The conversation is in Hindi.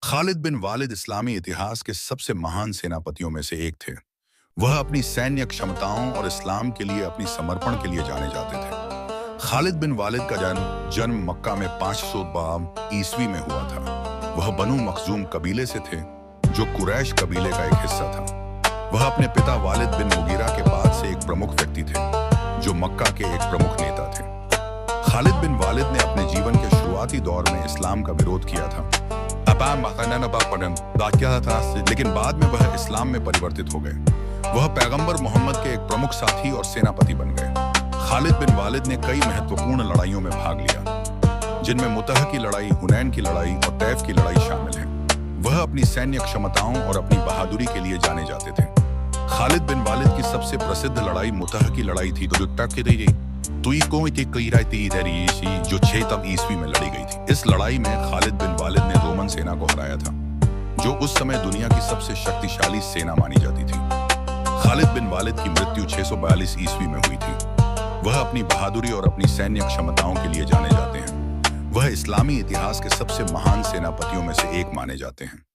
खालिद बिन वालिद इस्लामी इतिहास के सबसे महान सेनापतियों में से एक थे। वह अपनी सैन्य क्षमताओं और इस्लाम के लिए अपनी समर्पण के लिए जाने जाते थे। खालिद बिन वालिद का जन्म मक्का में 500 ईस्वी में हुआ था। वह बनु मखजूम कबीले से थे, जो कुरैश कबीले का एक हिस्सा था। वह अपने पिता वालिद बिन मुगीरा के बाद से एक प्रमुख व्यक्ति थे, जो मक्का के एक प्रमुख नेता थे। खालिद बिन वालिद ने अपने जीवन के शुरुआती दौर में इस्लाम का विरोध किया था, लेकिन बाद में वह इस्लाम में परिवर्तित हो गए। वह पैगंबर मोहम्मद के एक प्रमुख साथी और सेनापति बन गए। खालिद बिन वालिद ने कई महत्वपूर्ण लड़ाइयों में भाग लिया, जिनमें मुतह की लड़ाई, हुनैन की लड़ाई और तैफ की लड़ाई शामिल है। वह अपनी सैन्य क्षमताओं और अपनी बहादुरी के लिए जाने जाते थे। खालिद बिन वालिद की सबसे प्रसिद्ध लड़ाई मुतह की लड़ाई थी, जो 6 ईस्वी में लड़ी गई थी। इस लड़ाई में खालिद बिन वालिद ने रोमन सेना को हराया था, जो उस समय दुनिया की सबसे शक्तिशाली सेना मानी जाती थी। खालिद बिन वालिद की मृत्यु 642 ईस्वी में हुई थी। वह अपनी बहादुरी और अपनी सैन्य क्षमताओं के लिए जाने जाते हैं। वह इस्लामी इतिहास के सबसे महान सेनापतियों में से एक माने जाते हैं।